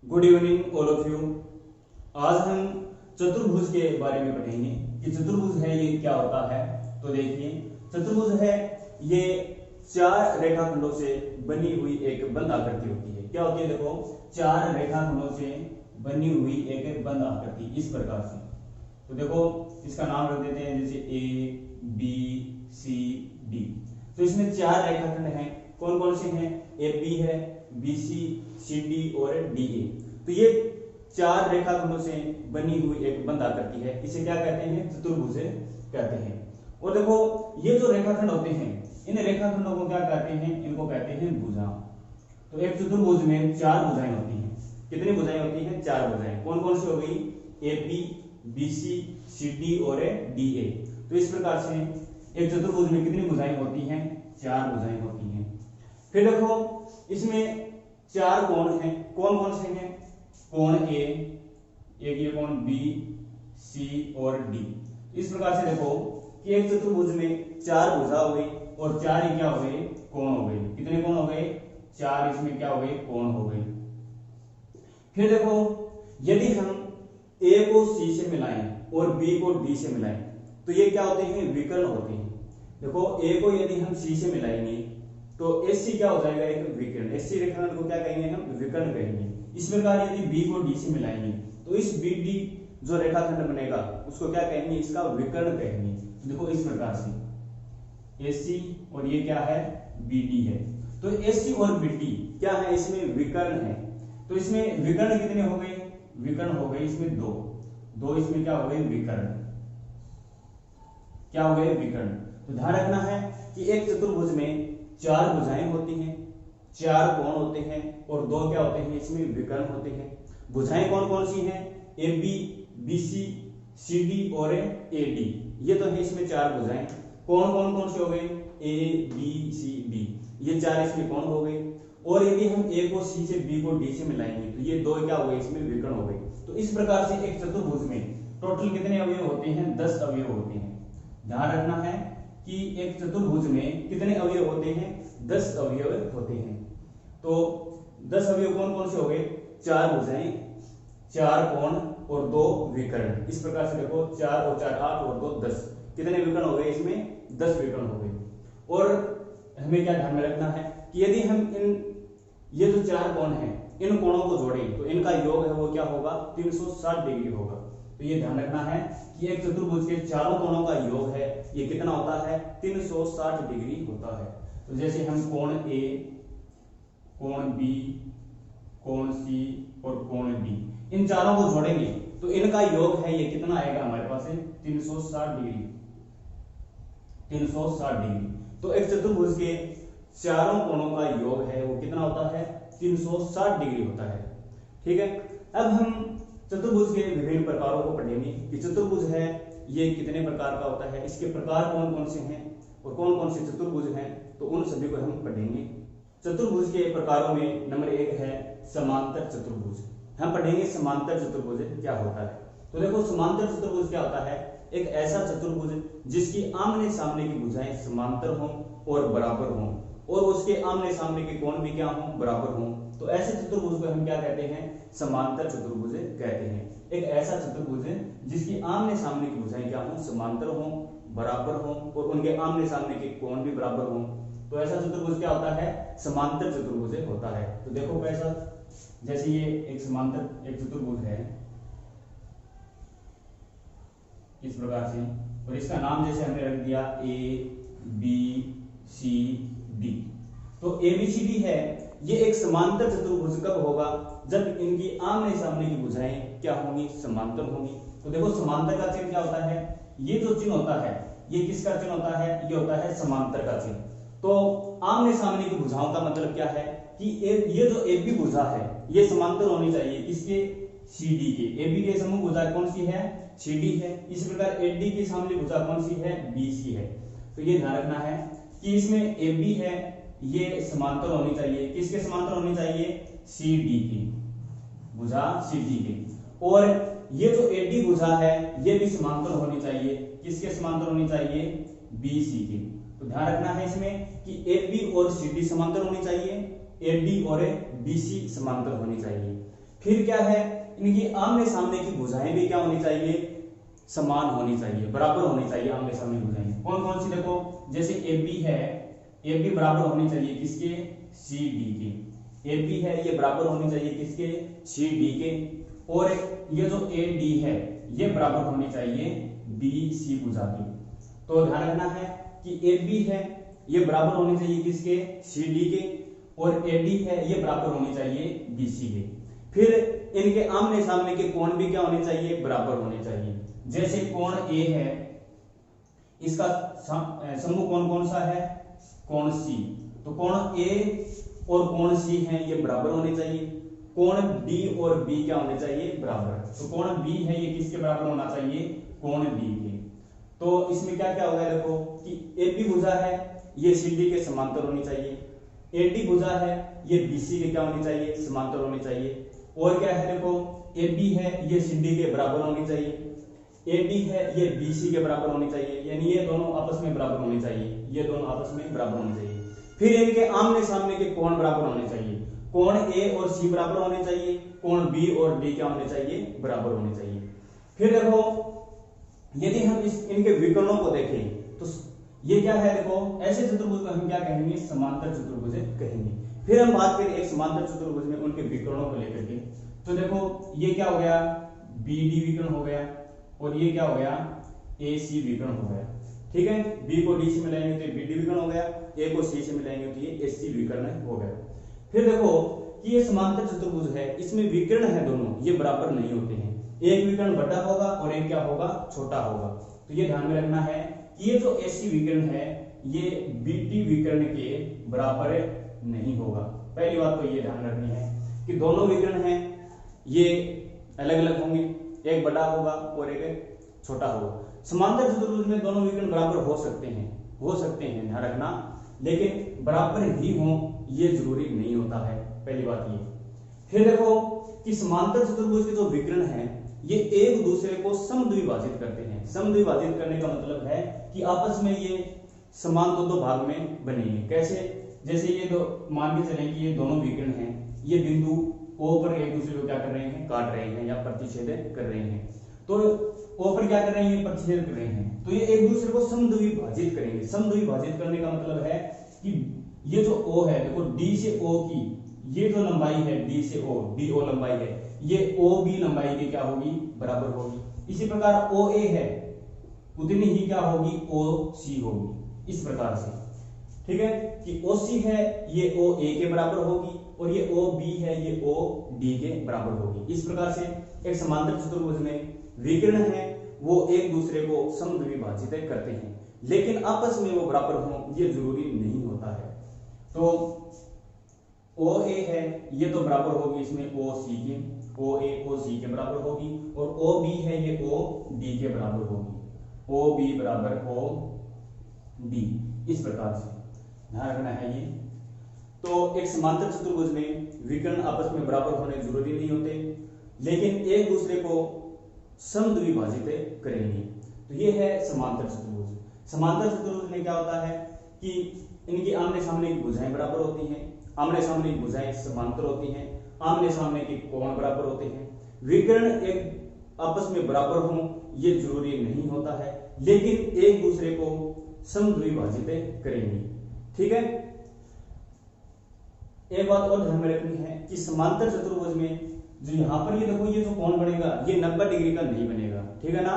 Good evening all of you. आज हम चतुर्भुज के बारे में पढ़ेंगे कि चतुर्भुज है ये क्या होता है। तो देखिए, चतुर्भुज है ये चार रेखाखंडों से बनी हुई एक बंद आकृति होती है। क्या होती है? देखो, चार रेखाखंडों से बनी हुई एक बंद आकृति इस प्रकार से। तो देखो, इसका नाम रख देते हैं जैसे ए बी सी डी। तो इसमें चार रेखाखंड हैं। कौन कौन से हैं? ए बी है, बी सी डी और डी ए। तो ये चार रेखाखंडों से बनी हुई एक बंद आकृति है। इसे क्या कहते हैं? चतुर्भुज कहते हैं। और देखो, ये जो रेखाखंड होते हैं, इन रेखाखंडों को क्या कहते हैं? इनको कहते हैं भुजा। तो एक चतुर्भुज में चार भुजाएं होती हैं। कितनी भुजाएं होती हैं? चार भुजाएं। कौन कौन सी हो गई? A B, B C D और डी ए। तो इस प्रकार से एक चतुर्भुज में कितनी भुजाएं होती हैं? चार भुजाएं होती हैं। फिर देखो, इसमें चार कोण हैं। कौन कौन से हैं? कोण ए, एक ये कोण बी, सी और डी। इस प्रकार से देखो कि एक चतुर्भुज में चार भुजा हो गई और चार ही क्या हो गए? कोण हो गए। कितने कोण हो गए? चार। इसमें क्या हो गए? कोण हो गए। फिर देखो, यदि हम ए को सी से मिलाएं और बी को डी से मिलाएं तो ये क्या होते हैं? विकर्ण होते हैं। देखो, ए को यदि हम सी से मिलाएंगे तो एस सी क्या हो जाएगा? एक विकर्ण। एस सी रेखाखंड को क्या कहेंगे? हम विकर्ण कहेंगे। इस प्रकार यदि बी को डी से मिलाएंगे तो इस बी डी जो रेखाखंड बनेगा उसको क्या कहेंगे? इसका विकर्ण कहेंगे। देखो, इस प्रकार से एस सी और ये क्या है? बी डी है। तो एस सी और बी डी क्या है? इसमें विकर्ण है। तो इसमें विकर्ण कितने हो गए? विकर्ण हो गए इसमें दो। दो इसमें क्या हो गए? विकर्ण। क्या हो गए? विकर्ण। तो ध्यान रखना है कि एक चतुर्भुज में चार भुजाएं होती हैं, चार कोण होते हैं और दो क्या होते हैं? इसमें विकर्ण होते हैं। भुजाएं कौन कौन सी हैं? A B, B C D और ए डी। ये तो है इसमें चार भुजाएं। कोण कौन कौन से हो गए? A B C D. ये चार इसमें कोण हो गए। और यदि हम ए को सी से, बी को डी से मिलाएंगे तो ये दो क्या हो गए? इसमें विकर्ण हो गए। तो इस प्रकार से एक चतुर्भुज में टोटल कितने अवयव होते हैं? 10 अवयव होते हैं। ध्यान रखना है कि एक चतुर्भुज में कितने अवयव होते हैं? 10 अवयव होते हैं। तो 10 अवयव कौन कौन से हो गए? चार भुजाएं, चार कोण और दो विकर्ण। इस प्रकार से देखो, 4 और 4 8 और 2 10। कितने विकर्ण हो गए? इसमें 10 विकर्ण हो गए। और हमें क्या ध्यान में रखना है कि यदि हम ये जो चार कोण हैं, इन कोणों को जोड़ें तो इनका योग है वो क्या होगा? 360 डिग्री होगा। तो ये ध्यान रखना है कि एक चतुर्भुज के चारों कोणों का योग है ये कितना होता है? 360 डिग्री होता है। तो जैसे हम कोण ए, कोण बी, कोण सी और कोण डी, इन चारों को जोड़ेंगे तो इनका योग है ये कितना आएगा हमारे पास? 360 डिग्री। 360 डिग्री। तो एक चतुर्भुज के चारों कोणों का योग है वो कितना होता है? 360 डिग्री होता है। ठीक है। अब हम चतुर्भुज के विभिन्न प्रकारों को पढ़ेंगे कि चतुर्भुज है ये कितने प्रकार का होता है, इसके प्रकार कौन कौन से हैं और कौन कौन से चतुर्भुज हैं, तो उन सभी को हम पढ़ेंगे। चतुर्भुज के प्रकारों में नंबर 1 है समांतर चतुर्भुज। हम पढ़ेंगे समांतर चतुर्भुज क्या होता है। तो देखो, समांतर चतुर्भुज क्या होता है? एक ऐसा चतुर्भुज जिसकी आमने सामने की भुजाएं समांतर हों और बराबर हों और उसके आमने सामने के कोण भी क्या हों? बराबर हों। तो ऐसे चतुर्भुज को हम क्या कहते हैं? समांतर चतुर्भुज कहते हैं। एक ऐसा चतुर्भुज जिसकी आमने सामने की भुजाएं क्या हों? समांतर हों, बराबर हों और उनके आमने सामने के कोण भी बराबर हों। तो ऐसा चतुर्भुज क्या होता है? समांतर चतुर्भुज होता है। तो देखो कैसा, जैसे ये एक समांतर एक चतुर्भुज है इस प्रकार से, और इसका नाम जैसे हमने रख दिया ए बी सी डी। तो ए बी सी डी है ये एक समांतर चतुर्भुज कब होगा? जब इनकी आमने सामने की भुजाएं क्या होंगी? समांतर होंगी। तो देखो, समांतर का चिन्ह क्या होता है? ये जो चिन्ह होता है ये किसका चिन्ह होता है? ये होता है समांतर का चिन्ह। तो आमने सामने की भुजाओं का मतलब क्या है कि ये जो ए बी भुजा है ये समांतर होनी चाहिए किसके? सी डी के। ए बी के समूह भुजा कौन सी है? सी डी है। इस प्रकार ए डी की सामने भुजा कौन सी है? बी सी है। तो ये ध्यान रखना है कि इसमें ए बी है ये समांतर होनी चाहिए। किसके समांतर होनी चाहिए? सी डी की भुजा, सी डी की। और ये जो ए डी भुजा है ये भी समांतर होनी चाहिए। किसके समांतर होनी चाहिए? बी सी की। तो ध्यान रखना है इसमें कि ए बी और सी डी समांतर होनी चाहिए, ए डी और बी सी समांतर होनी चाहिए। फिर क्या है, इनकी आमने सामने की भुजाएं भी क्या होनी चाहिए, समान होनी चाहिए, बराबर होनी चाहिए आमने सामने भुजाएं। कौन कौन सी देखो, जैसे ए बी है, ए बी बराबर होनी चाहिए किसके, सी डी के। ए बी है ये बराबर होनी चाहिए किसके, सी डी के। और ये जो ए डी है ये बराबर होनी चाहिए बी सी भुजा की। तो ध्यान रखना है कि ए बी है ये बराबर होनी चाहिए किसके, सी डी के, और ए डी है ये बराबर होनी चाहिए बी सी के। फिर इनके आमने सामने के कोण भी क्या होने चाहिए, बराबर होने चाहिए। जैसे कोण ए है, इसका समूह कोण कौन सा है, कोण सी। तो कोण ए और कोण सी है ये बराबर होने चाहिए। कोण डी और बी क्या होने चाहिए, बराबर। तो कोण बी है ये किसके बराबर होना चाहिए, कोण डी के। तो इसमें क्या क्या होगा, देखो कि ए बी भुजा है ये सी डी के समांतर होनी चाहिए, ए डी भुजा है ये बी सी के क्या होनी चाहिए, समांतर होनी चाहिए। और क्या है, देखो ए बी है ये सी डी के बराबर होनी चाहिए, ए डी है ये बी सी के बराबर होनी चाहिए, यानी ये दोनों आपस में बराबर होने चाहिए, ये दोनों आपस में बराबर होने चाहिए। फिर इनके आमने सामने के कोण बराबर होने चाहिए, कोण ए और सी बराबर होने चाहिए, कोण बी और डी क्या होने चाहिए, बराबर होने चाहिए। फिर देखो यदि हम इनके विकर्णों को देखें तो ये क्या है, देखो ऐसे चतुर्भुज को हम क्या कहेंगे, समांतर चतुर्भुज कहेंगे। फिर हम बात करें एक समांतर चतुर्भुज में उनके विकर्णों को लेकर के, तो देखो ये क्या हो गया, बी डी विकर्ण हो गया, और ये क्या हो गया, ए सी विकर्ण हो गया। ठीक है, बी को डी से मिलाएंगे तो बी डी विकर्ण हो गया, ए को सी से मिलाएंगे तो ये एस सी विकर्ण हो गया। फिर देखो कि ये समांतर चतुर्भुज है, इसमें विकर्ण है दोनों ये बराबर नहीं होते हैं, एक विकर्ण बड़ा होगा और एक क्या होगा, छोटा होगा। तो ये ध्यान में रखना है कि ये जो एस सी विकर्ण है ये बी डी विकर्ण के बराबर नहीं होगा। पहली बात तो ये ध्यान रखनी है कि दोनों विकर्ण हैं ये अलग अलग होंगे, एक बड़ा होगा और एक छोटा होगा। समांतर चतुर्भुज में दोनों विकर्ण बराबर हो सकते हैं ध्यान रखना, लेकिन बराबर ही हो ये जरूरी नहीं होता है, पहली बात ये। फिर देखो कि समांतर चतुर्भुज के जो विकर्ण हैं ये एक दूसरे को समद्विभाजित करते हैं। समद्विभाजित करने का मतलब है कि आपस में ये समान दो भाग में बनेंगे। कैसे, जैसे ये दो मान के चलें कि ये दोनों विकर्ण हैं, ये बिंदु O पर एक दूसरे को क्या कर रहे हैं, काट रहे हैं या प्रतिच्छेद कर रहे हैं। तो O पर क्या कर रहे हैं, प्रतिच्छेद कर रहे हैं, तो ये एक दूसरे को समद्विभाजित करेंगे। समद्विभाजित करने का मतलब है कि ये जो O है, देखो D से O की ये जो लंबाई है D से O, DO लंबाई है, ये OB लंबाई की क्या होगी, बराबर होगी। इसी प्रकार OA है उतनी ही क्या होगी, OC होगी, इस प्रकार से। ठीक है कि OC है ये OA के बराबर होगी और ये OB है ये OD के बराबर होगी। इस प्रकार से एक समांतर चतुर्भुज में विकर्ण है वो एक दूसरे को समद्विभाजित करते हैं, लेकिन आपस में वो बराबर हो ये जरूरी नहीं होता है। तो OA है ये तो बराबर होगी इसमें OC के, OA OC के बराबर होगी, और OB है ये OD के बराबर होगी, OB बराबर OD, इस प्रकार से ध्यान रखना है ये। तो एक समांतर चतुर्भुज में विकर्ण आपस में बराबर होने जरूरी नहीं होते, लेकिन एक दूसरे को समद्विभाजित करेंगे। तो ये है समांतर चतुर्भुज। समांतर चतुर्भुज में क्या होता है कि इनकी आमने सामने की भुजाएं बराबर होती हैं, आमने सामने की भुजाएं समांतर होती हैं, आमने सामने के कोण बराबर होते हैं। विकर्ण एक आपस में बराबर हों ये जरूरी नहीं होता है, लेकिन एक दूसरे को समद्विभाजित करेंगे। ठीक है, एक बात और ध्यान में रखनी है कि समांतर चतुर्भुज में जो यहाँ पर ये देखो ये जो कोण बनेगा ये 90 डिग्री का नहीं बनेगा। ठीक है ना,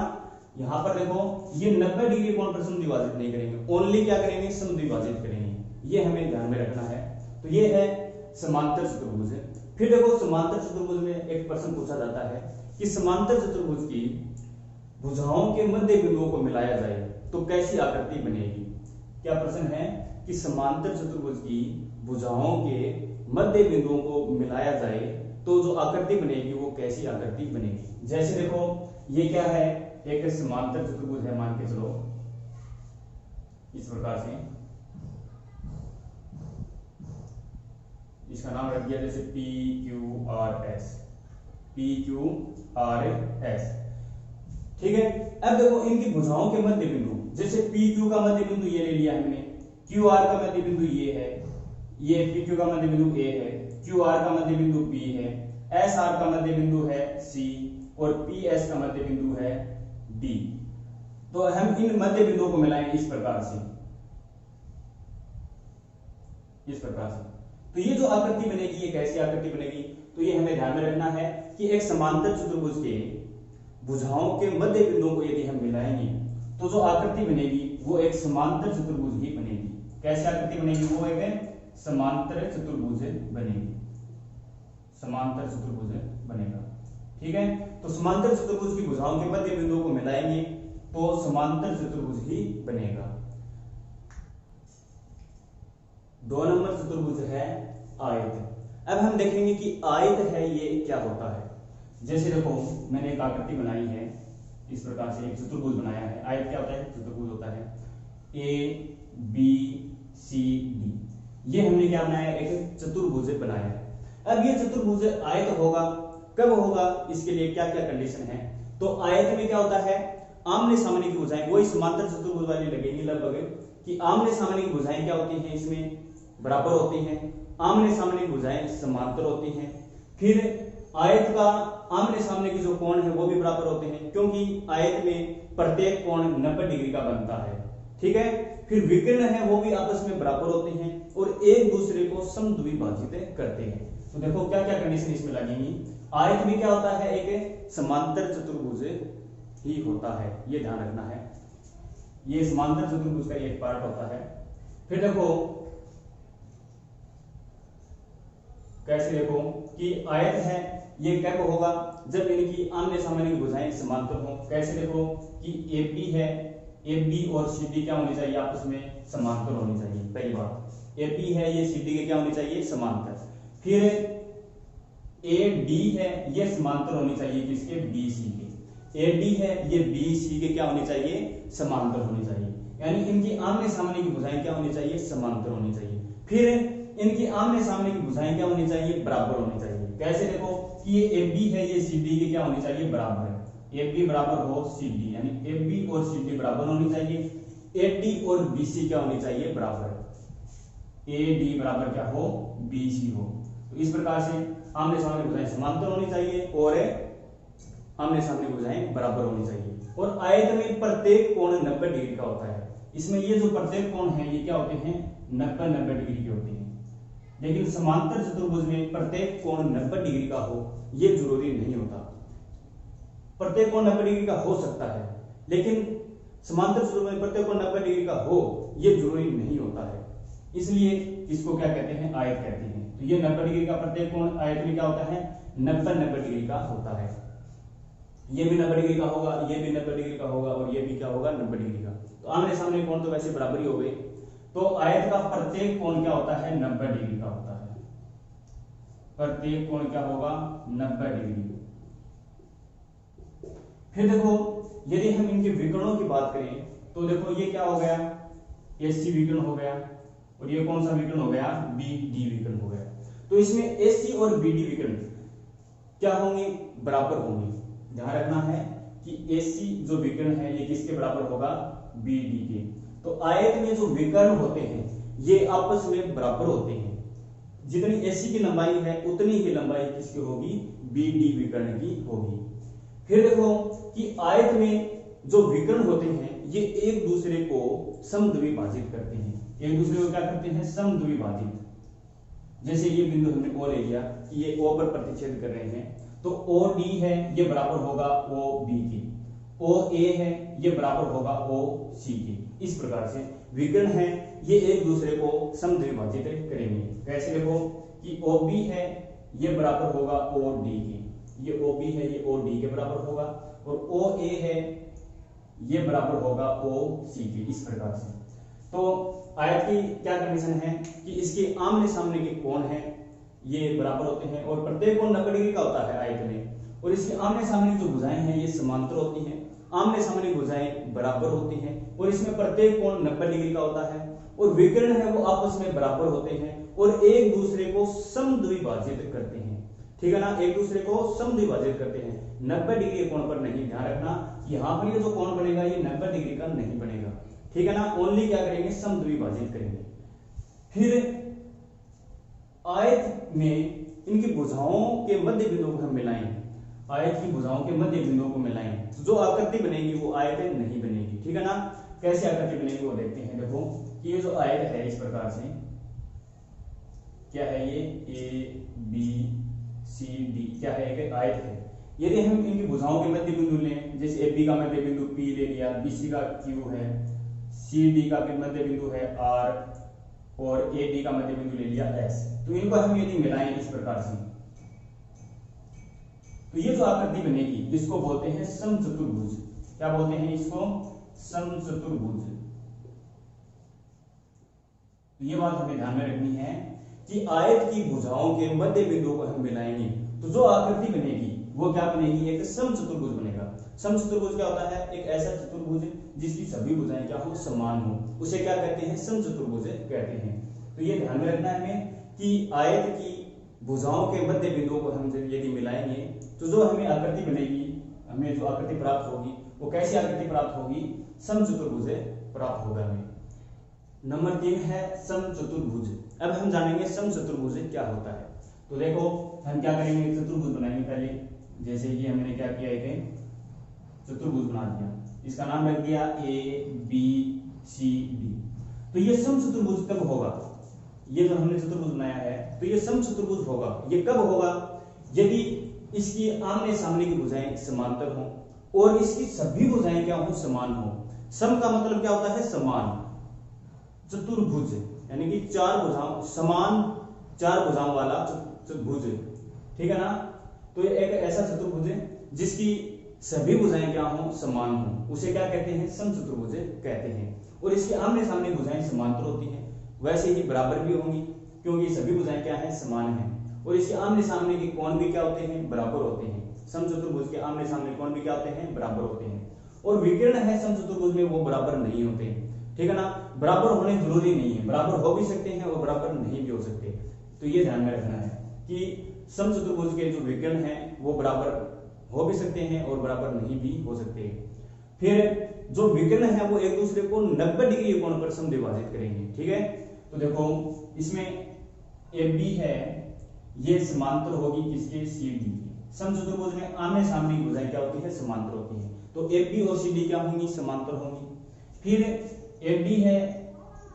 यहाँ पर देखो ये 90 डिग्री कोण पर समद्विभाजित नहीं करेंगे, ओनली क्या करेंगे, समद्विभाजित करेंगे। ये हमें ध्यान में रखना है। तो ये है समांतर चतुर्भुज। फिर देखो समांतर चतुर्भुज में एक प्रश्न पूछा जाता है कि समांतर चतुर्भुज की भुजाओं के मध्य बिंदुओं को मिलाया जाए तो कैसी आकृति बनेगी। क्या प्रश्न है कि समांतर चतुर्भुज की भुजाओं के मध्य बिंदुओं को मिलाया जाए तो जो आकृति बनेगी वो कैसी आकृति बनेगी। जैसे देखो ये क्या है, एक समांतर चतुर्भुज है, मान के चलो इस प्रकार से, इसका नाम रख दिया जैसे PQRS, PQRS। ठीक है, अब देखो इनकी भुजाओं के मध्य बिंदु, जैसे PQ का मध्य बिंदु ये ले लिया हमने, QR का मध्य बिंदु ये है, ये PQ का मध्य बिंदु A है, QR का मध्य बिंदु B है, एस आर का मध्य बिंदु है सी और पी एस का मध्य बिंदु है डी। तो हम इन मध्य बिंदुओं को मिलाएंगे इस प्रकार से, इस प्रकार से। तो ये जो आकृति बनेगी ये कैसी आकृति बनेगी, तो ये हमें ध्यान में रखना है कि एक समांतर चतुर्भुज के भुजाओं के मध्य बिंदुओं को यदि हम मिलाएंगे तो जो आकृति बनेगी वो एक समांतर चतुर्भुज ही बनेगी। कैसी आकृति बनेगी, वो एक समांतर चतुर्भुज बनेगी, समांतर चतुर्भुज बनेगा। ठीक है, तो समांतर चतुर्भुज की भुजाओं के मध्य बिंदुओं को मिलाएंगे तो समांतर चतुर्भुज ही बनेगा। 2 नंबर चतुर्भुज है आयत। अब हम देखेंगे कि आयत है ये क्या होता है। जैसे देखो मैंने एक आकृति बनाई है, इस प्रकार से एक चतुर्भुज बनाया है। आयत क्या होता है, चतुर्भुज होता है ए बी सी डी। ये हमने क्या बनाया, एक चतुर्भुज बनाया है। अब ये चतुर्भुज आयत होगा, कब होगा, इसके लिए क्या क्या कंडीशन है। तो आयत में क्या होता है, आमने सामने की भुजाएं वही समांतर चतुर्भुज वाली लगेगी लगभग, कि आमने सामने की भुजाएं क्या होती हैं, इसमें बराबर होती हैं। आमने सामने की भुजाएं समांतर होती हैं। फिर आयत का आमने सामने की जो कोण है वो भी बराबर होते हैं, क्योंकि आयत में प्रत्येक कोण 90 डिग्री का बनता है। ठीक है, फिर विकर्ण है वो भी आपस में बराबर होते हैं और एक दूसरे को समद्विभाजित करते हैं। तो देखो क्या क्या कंडीशन इसमें लगेंगी। आयत में क्या होता है, एक समांतर चतुर्भुज ही होता है, ये ध्यान रखना है। ये समांतर चतुर्भुज का एक पार्ट होता है। फिर देखो कैसे, देखो कि आयत है ये कब होगा, जब इनकी आमने सामने की भुजाएं समांतर हो। कैसे, देखो कि AB है, AB और CD क्या होनी चाहिए, आपस में समांतर होनी चाहिए। पहली बात AP है ये CD के क्या होनी चाहिए, समांतर। फिर AD है ये समांतर होनी चाहिए किसके, BC के। AD है ये BC के क्या होनी चाहिए, समांतर होनी चाहिए। यानी इनकी आमने सामने की भुजाएं क्या होनी चाहिए, समांतर होनी चाहिए। फिर इनकी आमने सामने की भुजाएं क्या होनी चाहिए, बराबर होनी चाहिए। कैसे, देखो कि ये AB है ये CD के क्या होनी चाहिए, बराबर है। AB बराबर हो CD, यानी AB और CD बराबर होनी चाहिए। AD और BC क्या होनी चाहिए, बराबर। AD बराबर क्या हो, BC हो। तो इस प्रकार से आमने सामने भुजाएं समांतर होनी चाहिए और आमने सामने भुजाएं बराबर होनी चाहिए। और आयत में प्रत्येक कोण 90 डिग्री का होता है। इसमें ये जो प्रत्येक कोण है ये क्या होते हैं, 90 डिग्री के होते हैं। लेकिन समांतर चतुर्भुज में प्रत्येक कोण 90 डिग्री का हो ये जरूरी नहीं होता। प्रत्येक कोण 90 डिग्री का हो सकता है, लेकिन समांतर चतुर्भुज में प्रत्येक कोण 90 डिग्री का हो ये जरूरी नहीं होता है। इसलिए इसको क्या कहते हैं, आयत कहते हैं। तो ये 90 डिग्री का प्रत्येक कोण आयत में क्या होता है, 90 डिग्री का होता है। ये भी 90 डिग्री का होगा, ये भी 90 डिग्री का होगा और ये भी क्या होगा, 90 डिग्री का। तो आमने सामने कोण तो वैसे बराबर ही हो गए। तो आयत का प्रत्येक कोण क्या होता है, 90 डिग्री का होता है। प्रत्येक कोण क्या होगा, 90 डिग्री। फिर देखो यदि हम इनके विकर्णों की बात करें तो देखो ये क्या हो गया, AC विकर्ण हो गया और ये कौन सा विकर्ण हो गया, BD विकर्ण हो गया। तो इसमें AC और BD विकर्ण क्या होंगे, बराबर होंगे। ध्यान रखना है कि AC जो विकर्ण है ये किसके बराबर होगा, BD के। तो आयत में जो विकर्ण होते हैं ये आपस में बराबर होते हैं। जितनी AC की लंबाई है उतनी ही लंबाई किसकी होगी, BD विकर्ण की होगी। फिर देखो कि आयत में जो विकर्ण होते हैं ये एक दूसरे को समद्विभाजित करते हैं। एक दूसरे को क्या करते हैं, समद्विभाजित। जैसे ये बिंदु हमने O ले लिया कि ये O पर प्रतिच्छेद कर रहे हैं, तो OD है ये बराबर होगा OB के। OA है ये बराबर होगा OC के। इस प्रकार से विकर्ण है ये एक दूसरे को समद्विभाजित करेंगे। कैसे, देखो कि OB है ये बराबर होगा OD के, ये OB है ये OD के बराबर होगा, और OA है ये बराबर होगा OC के। इस प्रकार से तो आयत की क्या कंडीशन है कि इसके आमने सामने के कोण हैं ये बराबर होते हैं और प्रत्येक कोण 90 डिग्री का होता है आयत में, और इसके आमने सामने जो भुजाएं हैं ये समांतर होती हैं। आमने सामने भुजाएं बराबर होती हैं और इसमें प्रत्येक कोण 90 डिग्री का होता है, और विकर्ण है वो आपस में बराबर होते हैं और एक दूसरे को समद्विभाजित करते हैं। ठीक है ना, एक दूसरे को समद्विभाजित करते हैं। 90 डिग्री कोण पर नहीं, ध्यान रखना यहां पर ये जो कोण बनेगा ये 90 डिग्री का नहीं बनेगा। ठीक है ना, ओनली क्या करेंगे, समद्विभाजित करेंगे। फिर आयत में इनकी भुजाओं के मध्य बिंदुओं को हम मिलाएं, आयत की भुजाओं के मध्य बिंदुओं को मिलाएं, तो जो आकृति बनेगी वो आयत नहीं बनेगी। ठीक है ना। कैसे आकृति बनेगी वो देखते हैं। देखो कि ये जो आयत है इस प्रकार से, क्या है ये, ए बी सी डी, क्या है, एक आयत है। यदि हम इनकी भुजाओं के मध्य बिंदु लें, जैसे ए बी का मध्य बिंदु पी ले लिया, बी सी का क्यू है, सी डी का मध्य बिंदु है आर, और ए डी का मध्य बिंदु ले लिया एस, तो इनको हम यदि मिलाएं इस प्रकार से, तो ये जो आकृति बनेगी इसको बोलते हैं समचतुर्भुज। क्या बोलते हैं इसको, समचतुर्भुज। तो ये बात हमें ध्यान में रखनी है कि आयत की भुजाओं के मध्य बिंदुओं को हम मिलाएंगे तो जो आकृति बनेगी वो क्या बनेगी, एक समचतुर्भुज बनेगा। समचतुर्भुज क्या होता है, एक ऐसा चतुर्भुज जिसकी सभी भुजाएं क्या हो, समान हो, उसे क्या कहते हैं, समचतुर्भुज कहते हैं। तो ये ध्यान में रखना है हमें कि आयत की भुजाओं के मध्य बिंदुओं को हम यदि मिलाएंगे तो जो हमें आकृति बनेगी, हमें जो आकृति प्राप्त होगी वो कैसी आकृति प्राप्त होगी, समचतुर्भुज प्राप्त होगा हमें। नंबर 3 है समचतुर्भुज। अब हम जानेंगे समचतुर्भुज क्या होता है। तो देखो हम क्या करेंगे, चतुर्भुज बनाएंगे पहले। जैसे कि हमने क्या किया, एक चतुर्भुज बना दिया, इसका नाम रख दिया ए बी सी डी। तो ये समचतुर्भुज कब होगा, ये जो हमने चतुर्भुज बनाया है तो ये समचतुर्भुज होगा। ये कब होगा, यदि इसकी आमने सामने की भुजाएं समांतर हो और इसकी सभी भुजाएं क्या हो, समान हो। सम का मतलब क्या होता है, समान। चतुर्भुज यानी कि चार भुजाओं, समान चार भुजाओं वाला चतुर्भुज, ठीक है ना। तो ये एक ऐसा चतुर्भुज है जिसकी सभी भुजाएं क्या हो, समान हो, उसे क्या कहते हैं, समचतुर्भुज कहते हैं। और इसके आमने सामने भुजाएं समांतर होती हैं, वैसे ही बराबर भी होंगी क्योंकि सभी भुजाएं क्या है, समान हैं। और इसके आमने सामने के कोण भी क्या होते हैं, बराबर होते हैं। समचतुर्भुज के आमने सामने कोण भी क्या होते हैं, बराबर होते हैं। और विकर्ण है समचतुर्भुज में वो बराबर नहीं होते, ठीक है ना। बराबर होने जरूरी नहीं है, बराबर हो भी सकते हैं और बराबर नहीं भी हो सकते। तो ये ध्यान में रखना है कि समचतुर्भुज के जो विकर्ण हैं वो बराबर हो भी सकते हैं और बराबर नहीं भी हो सकते। फिर जो विकर्ण है वो एक दूसरे को 90 डिग्री कोण पर समद्विभाजित करेंगे, ठीक है। तो देखो इसमें ए बी है, ये समांतर होगी किसके, सी डी की। समचतुर्भुज में आमने सामने की भुजाएं क्या होती है, समांतर होती है। तो ए बी और सी डी क्या होंगी, समांतर होंगी। फिर ए डी है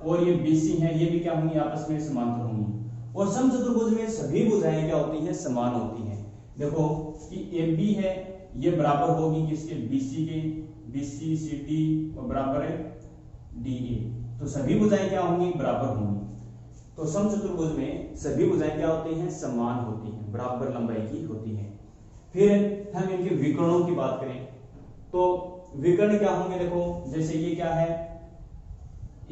और ये बी सी है, ये भी क्या होंगी, आपस में समांतर होंगी। और समचतुर्भुज में सभी भुजाएं क्या होती हैं, समान होती हैं। देखो कि ए बी है, ये बराबर होगी किसके, बी सी के, बी सी सी डी और बराबर है डी ए। तो सभी भुजाएं क्या होंगी, बराबर होंगी। तो समचतुर्भुज में सभी भुजाएं क्या होती हैं, समान होती हैं, बराबर लंबाई की होती हैं। फिर हम इनके विकर्णों की बात करें तो विकर्ण क्या होंगे, देखो जैसे ये क्या है,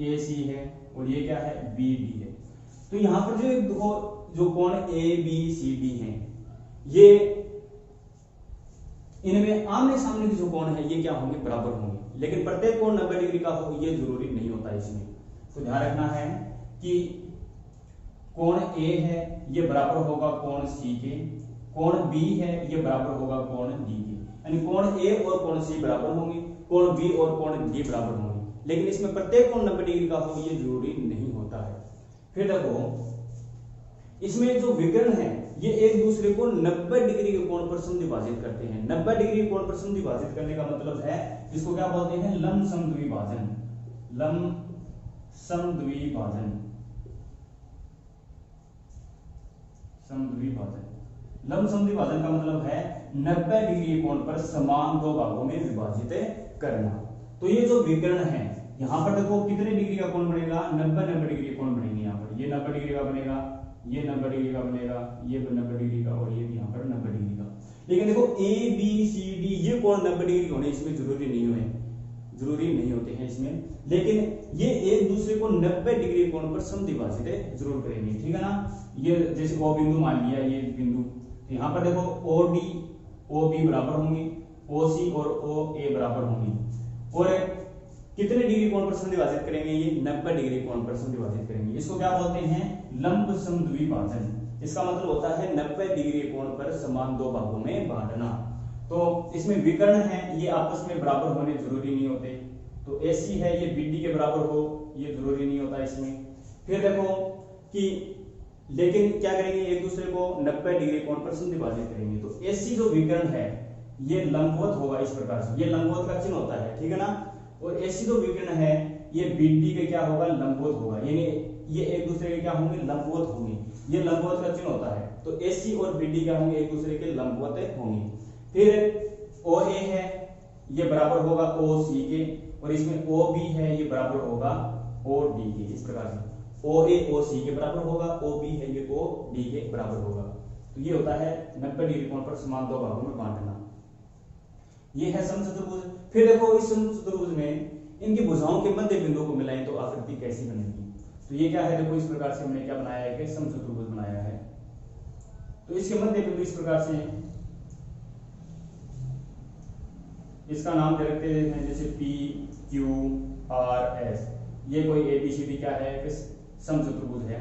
ए सी है और ये क्या है, बी डी है। तो यहां पर जो कोण ए बी सी डी है, ये इनमें आमने सामने के जो कोण है ये क्या होंगे, बराबर होंगे। लेकिन प्रत्येक कोण 90 डिग्री का हो ये जरूरी नहीं होता इसमें। तो ध्यान रखना है कि कोण ए है ये बराबर होगा कोण सी के, कोण बी है ये बराबर होगा कोण डी के। यानी कोण ए और कोण सी बराबर होंगे, कोण बी और कोण डी बराबर होंगे। लेकिन इसमें प्रत्येक कोण 90 डिग्री का हो ये जरूरी नहीं होता है। फिर देखो इसमें जो विकर्ण है ये एक दूसरे को 90 डिग्री के कोण पर समद्विभाजित करते हैं। 90 डिग्री कोण पर समद्विभाजित करने का मतलब है इसको क्या बोलते हैं, लंब समद्विभाजन। लंब समद्विभाजन, लंब समद्विभाजन का मतलब है 90 डिग्री कोण पर समान दो भागों में विभाजित करना। तो ये जो विकर्ण है यहां पर देखो कितने डिग्री का कोण बनेगा, 90 डिग्री कोण बनेंगे। यहाँ पर ये 90 डिग्री का बनेगा, ये 90 डिग्री का बनेगा, ये 90 डिग्री का और ये भी यहाँ पर 90 डिग्री का। लेकिन देखो ए बी सी डी ये कोण 90 डिग्री होने इसमें जरूरी नहीं होते हैं इसमें। लेकिन ये एक दूसरे को 90 डिग्री कोण पर समद्विभाजित जरूर करेंगे, ठीक है ना। ये जैसे ओ बिंदु मान लिया, ये बिंदु, तो यहाँ पर देखो ओ डी ओ बी बराबर होंगे, ओ सी और ओ ए बराबर होंगे। और कितने डिग्री कोण पर समद्विभाजित करेंगे, ये 90 डिग्री कोण पर समद्विभाजित करेंगे। इसको क्या बोलते हैं, लंब समद्विभाजन। इसका मतलब होता है 90 डिग्री कोण पर समान दो भागों में बांटना। तो इसमें विकर्ण है ये आपस में बराबर होने जरूरी नहीं होते। तो AC है ये BD के बराबर हो ये जरूरी नहीं होता इसमें। फिर देखो कि लेकिन क्या करेंगे, एक दूसरे को 90 डिग्री कोण पर समद्विभाजित करेंगे। तो ऐसी जो विकर्ण है ये लंबवत होगा इस प्रकार से, ये लंबवत का चिन्ह होता है, ठीक है ना। और ऐसी जो विकर्ण है ये बीडी के क्या होगा, लंबवत होगा, यानी ये एक दूसरे के क्या होंगे, लंबवत होंगे, ये लंबवत का चिन्ह होता है। तो एसी और बीडी क्या होंगे, एक दूसरे के लंबवत होंगे। फिर ओ ए है ये बराबर होगा ओ सी के, और इसमें ओ बी है ये बराबर होगा ओ डी के। इस प्रकार से ओ ए ओ सी के बराबर होगा, ओ बी है ये ओ डी के बराबर होगा। तो ये होता है 90 डिग्री कोण पर समान दो भागों में बांटना। ये है समचतुर्भुज। फिर देखो इस समचतुर्भुज में इनकी भुजाओं के मध्य बिंदु को मिलाएं तो आकृति कैसी बनेगी। तो ये क्या है, देखो इस प्रकार से हमने क्या बनाया है कि समचतुर्भुज बनाया है। तो इसके मध्य बिंदु इस प्रकार से, इसका नाम दे रखते हैं जैसे पी क्यू आर एस, ये कोई एबीसीडी क्या है, समचतुर्भुज है।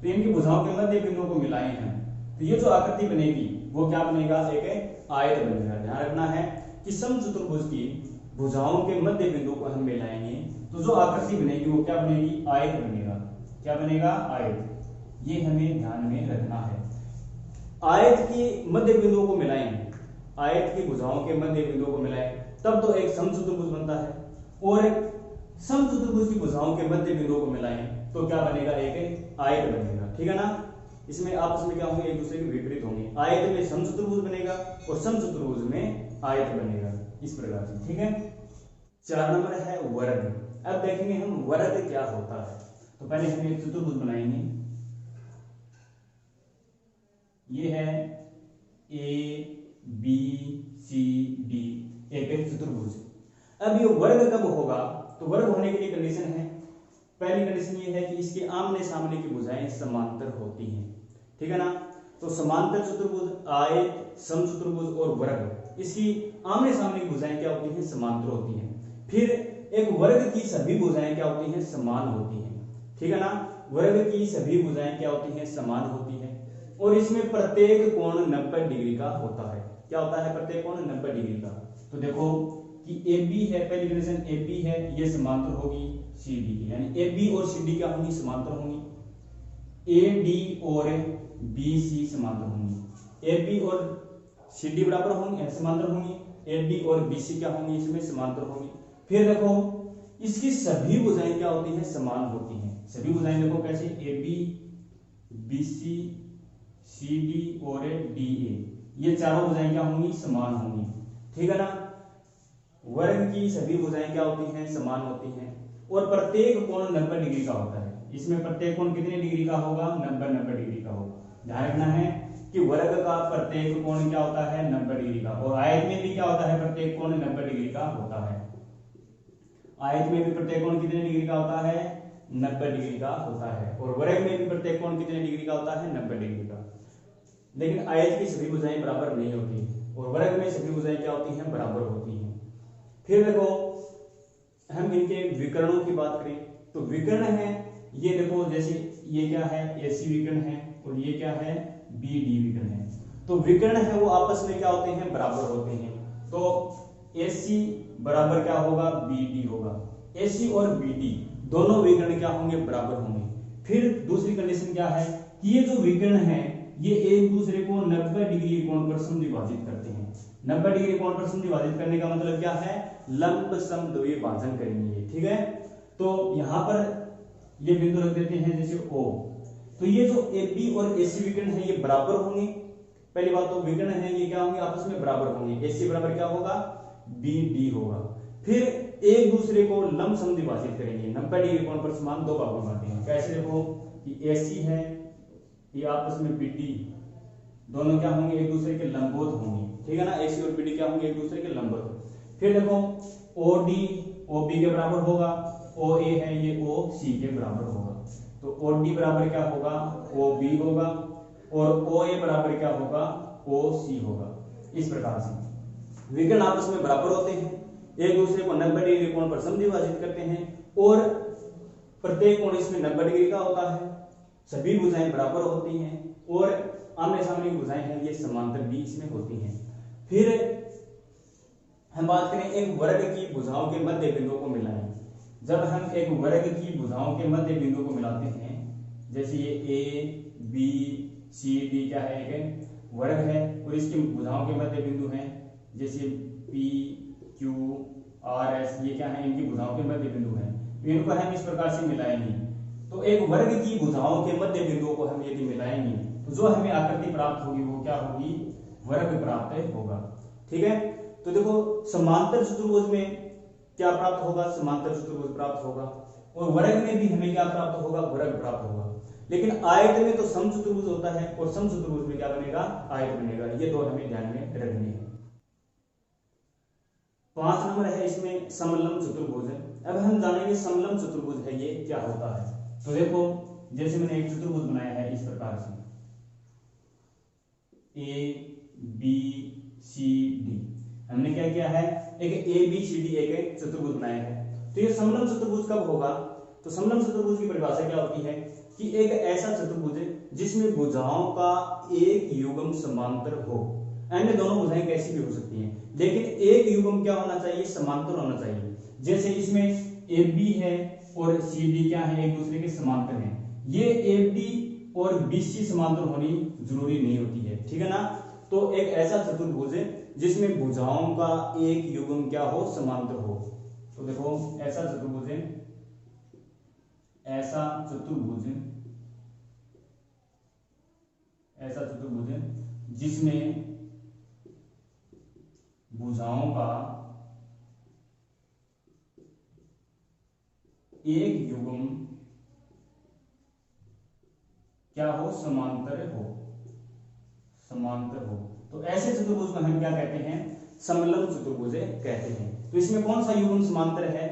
तो इनकी भुजाओं के मध्य बिंदुओं को मिलाए हैं तो ये जो आकृति बनेगी वो क्या बनेगा, एक आयत बनेगा। ध्यान रखना है कि समचतुर्भुज की भुजाओं के मध्य बिंदु को हम मिलाएंगे तो जो आकृति बनेगी वो क्या बनेगी, आयत बनेगा। क्या बनेगा, आयत। ये हमें ध्यान में रखना है। आयत की मध्य बिंदुओं को मिलाएंगे, आयत की भुजाओं के मध्य बिंदुओं को मिलाएं तब तो एक समचतुर्भुज बनता है। और समचतुर्भुज की भुजाओं के मध्य बिंदुओं को मिलाएं तो क्या बनेगा, एक आयत बनेगा, ठीक है ना। इसमें आपस में क्या होंगे, एक दूसरे के विपरीत होंगे। आयत में समचतुर्भुज बनेगा और समचतुर्भुज में आयत बनेगा, इस प्रकार से, ठीक है। 4 नंबर है वर्ग। अब देखेंगे हम वर्ग क्या होता है। तो पहले हम एक चतुर्भुज बनाएंगे, ये है ए बी सी डी, एक चतुर्भुज। अब ये वर्ग कब होगा, तो वर्ग होने के लिए कंडीशन है, पहली कंडीशन ये है कि इसके आमने सामने की भुजाएं समांतर होती हैं, ठीक है ना। तो समांतर चतुर्भुज, आयत, समचतुर्भुज और वर्ग, इसकी आमने सामने की भुजाएं क्या होती हैं, समांतर होती हैं। फिर एक वर्ग की सभी भुजाएं क्या होती हैं, समान होती हैं, ठीक है ना। वर्ग की सभी भुजाएं क्या होती हैं, समान होती हैं। और इसमें प्रत्येक कोण 90 डिग्री का होता है। क्या होता है, प्रत्येक कोण 90 डिग्री का। तो देखो कि ए बी है, पहली कंडीशन ए बी है, ये समांतर होगी सी डी की, यानी ए बी और सी डी क्या होंगी, समांतर होंगी। ए डी और बी सी समांतर होंगी। ए बी और सी डी बराबर होंगे, समांतर होंगी। ए डी और बी सी क्या होंगी, इसमें समांतर होंगी। फिर देखो इसकी सभी भुजाएं क्या होती हैं, समान होती हैं। सभी भुजाएं देखो कैसे, A B, B C, C D और डी ए, ये चारों भुजाएं क्या होंगी, समान होंगी, ठीक है ना। वर्ग की सभी भुजाएं क्या होती हैं, समान होती हैं। और प्रत्येक कोण 90 डिग्री का होता है। इसमें प्रत्येक कोण कितने डिग्री का होगा, 90 डिग्री का होगा। ध्यान रखना है कि वर्ग का प्रत्येक कोण क्या होता है, 90 डिग्री का। और आयत में भी क्या होता है, प्रत्येक कोण 90 डिग्री का होता है। आयत में भी प्रत्येक कोण कितने डिग्री का होता है, 90 डिग्री का होता है। और वर्ग में भी प्रत्येक कोण कितने डिग्री का होता है, 90 डिग्री का। लेकिन आयत की सभी भुजाएं बराबर नहीं होती और वर्ग में सभी भुजाएं क्या होती हैं, बराबर होती हैं। फिर देखो हम इनके विकर्णों की बात करें तो विकर्ण है, ये देखो जैसे ये क्या है, एसी विकर्ण है और ये क्या है, बी डी विकर्ण है। तो विकर्ण है वो आपस में क्या होते हैं, बराबर होते हैं। तो एसी बराबर क्या होगा, बी डी होगा। एसी और बी डी दोनों विकर्ण क्या होंगे, बराबर होंगे। फिर दूसरी कंडीशन क्या है कि ये जो विकर्ण है ये एक दूसरे को 90 डिग्री कोण पर समद्विभाजित करते हैं। 90 डिग्री कोण पर समद्विभाजित करने का मतलब क्या है, लंब समद्विभाजन करेंगे, ठीक है। तो यहां पर ये बिंदु रख देते हैं जैसे O। तो ये जो AB और AC विकर्ण है ये बराबर होंगे। पहली बात तो विकर्ण है ये क्या होंगे, आपस में बराबर होंगे। AC बराबर क्या होगा, BD होगा। फिर एक दूसरे को लंब समद्विभाजित करेंगे, 90 डिग्री कोण पर समान दो भागों में बांटेंगे। कैसे, देखो कि AC है ये आपस में BD, दोनों क्या होंगे, एक दूसरे के लंबवत होंगे, ठीक है ना। AC और BD क्या होंगे, एक दूसरे के लंबवत। फिर देखो OD OB के बराबर होगा, OA है ये OC के बराबर होगा। तो OD बराबर क्या होगा, OB होगा और OA बराबर क्या होगा, OC होगा। इस प्रकार से विकर्ण आपस में बराबर होते हैं, एक दूसरे को 90 डिग्री कोण पर समद्विभाजित करते हैं और प्रत्येक कोण इसमें 90 डिग्री का होता है। सभी भुजाएं बराबर होती हैं और आमने सामने की भुजाएं हैं ये समांतर भी इसमें होती हैं। फिर हम बात करें एक वर्ग की भुजाओं के मध्य बिंदुओं को मिलाएं। जब हम एक वर्ग की भुजाओं के मध्य बिंदुओं को मिलाते हैं, जैसे ये A बी सी डी क्या है, एक वर्ग है और इसकी भुजाओं के मध्य बिंदु हैं जैसे पी क्यू आर एस, ये क्या है, इनकी भुजाओं के मध्य बिंदु हैं। तो इनको हम इस प्रकार से मिलाएंगे, तो एक वर्ग की भुजाओं के मध्य बिंदुओं को हम यदि मिलाएंगे तो जो हमें आकृति प्राप्त होगी वो क्या होगी, वर्ग प्राप्त होगा। ठीक है, तो देखो समांतर चतुर्भुज में क्या प्राप्त होगा, समांतर चतुर्भुज प्राप्त होगा, और वर्ग में भी हमें क्या प्राप्त होगा, वर्ग प्राप्त होगा। लेकिन आयत में तो समचतुर्भुज होता है और समचतुर्भुज में क्या बनेगा, आयत बनेगा। ये दो हमें ध्यान में रखनी है। 5 नंबर है इसमें समलंब चतुर्भुज है। अब हम जानेंगे समलंब चतुर्भुज है ये क्या होता है। तो देखो जैसे मैंने एक चतुर्भुज बनाया है इस प्रकार से ए बी सी डी, हमने क्या किया है, एक ए बी सी डी एक चतुर्भुज बनाया है। तो ये समलंब चतुर्भुज कब होगा, तो समलंब चतुर्भुज की परिभाषा क्या होती है कि एक ऐसा चतुर्भुज जिसमें भुजाओं का एक युग्म समांतर हो। अन्य दोनों भुजाएं कैसी भी हो सकती हैं, लेकिन एक युग्म क्या होना चाहिए, समांतर होना चाहिए। जैसे इसमें ए बी है और सी डी क्या है, एक दूसरे के समांतर हैं। ये ए बी और बी सी समांतर होनी जरूरी नहीं होती है, ठीक है ना। तो एक ऐसा चतुर्भुज जिसमें भुजाओं का एक युग्म क्या हो, समांतर हो। तो देखो ऐसा चतुर्भुज है, ऐसा चतुर्भुज जिसमें भुजाओं का एक युग्म क्या हो, समांतर हो। तो ऐसे चतुर्भुज को हम क्या कहते हैं, समलंब चतुर्भुज कहते हैं। तो इसमें कौन सा युग्म समांतर है,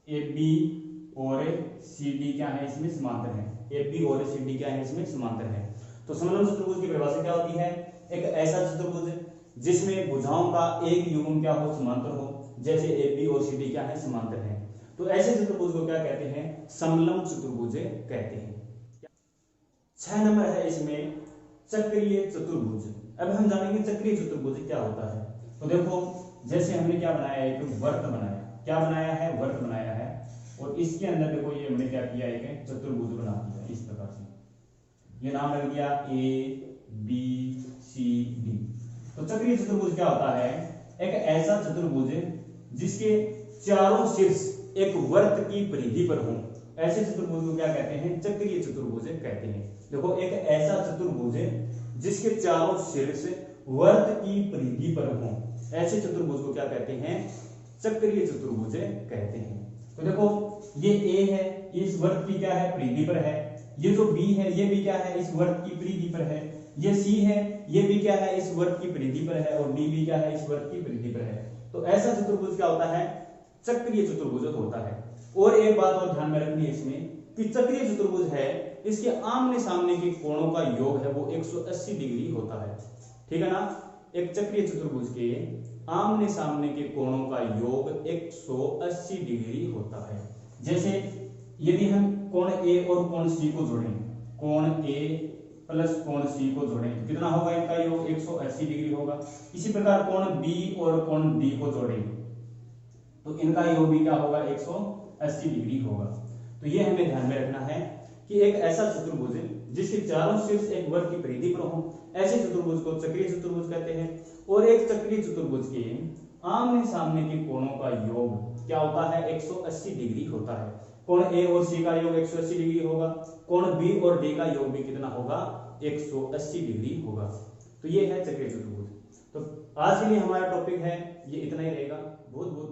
ए बी और सी डी क्या है, इसमें समांतर है। ए बी और सी डी क्या है, इसमें समांतर है। तो समलंब चतुर्भुज की परिभाषा क्या होती है, एक ऐसा चतुर्भुज जिसमें भुजाओं का एक युग्म क्या हो, समांतर हो। जैसे ए बी और सी डी क्या है, समांतर है। तो ऐसे चतुर्भुज को क्या कहते हैं, समलंब चतुर्भुज कहते हैं। 6 नंबर है इसमें चक्रीय चतुर्भुज। अब हम जानेंगे चक्रीय चतुर्भुज क्या होता है। तो देखो जैसे हमने क्या बनाया, एक वर्त बनाया, क्या बनाया है, वर्त बनाया है, और इसके अंदर देखो ये हमने क्या किया, एक चतुर्भुज बना दिया इस प्रकार से। ये नाम रख दिया ए बी सी डी। तो चक्रीय चतुर्भुज क्या होता है, एक ऐसा चतुर्भुज जिसके चारों शीर्ष एक वर्त की परिधि पर हो। ऐसे चतुर्भुज को क्या कहते हैं, चक्रीय चतुर्भुज कहते हैं। देखो एक ऐसा चतुर्भुज जिसके चारों शीर्ष वर्त की परिधि पर हो, ऐसे चतुर्भुज को क्या कहते हैं, चक्रीय चतुर्भुज कहते हैं। तो देखो ये ए है, इस वर्त की क्या है, परिधि पर है। ये जो बी है ये भी क्या है, इस वर्त की परिधि पर है। ये सी है, ये भी क्या है, इस वर्त की परिधि पर है। और डी भी क्या है, इस वर्त की परिधि पर है। तो ऐसा चतुर्भुज क्या होता है, चक्रीय चतुर्भुज होता है। और एक बात और ध्यान में रखनी है इसमें कि चक्रीय चतुर्भुज है, इसके आमने सामने के कोणों का योग है वो 180 डिग्री होता है, ठीक है ना। एक चक्रीय चतुर्भुज के आमने सामने के कोणों का योग 180 डिग्री होता है। जैसे यदि हम कोण ए और कोण सी को जोड़ें, कोण ए प्लस कोण सी को जोड़ें तो कितना होगा, इनका योग 180 डिग्री होगा। इसी प्रकार कोण बी और कोण डी को जोड़ें तो इनका योग भी क्या होगा, 180 डिग्री होगा। तो ये हमें ध्यान में रखना है कि एक ऐसा चतुर्भुज जिसके चारों शीर्ष एक वर्ग की परिधि पर हो, ऐसे चतुर्भुज को चक्रीय चतुर्भुज कहते हैं। और एक चक्रीय चतुर्भुज के आमने सामने के कोणों का योग क्या होता है, 180 डिग्री होता है। कोण ए और सी का योग 180 डिग्री होगा, कोण बी और डी का योग भी कितना होगा, 180 डिग्री होगा। तो ये है चक्रीय चतुर्भुज। तो आज के लिए हमारा टॉपिक है ये इतना ही रहेगा। बहुत बहुत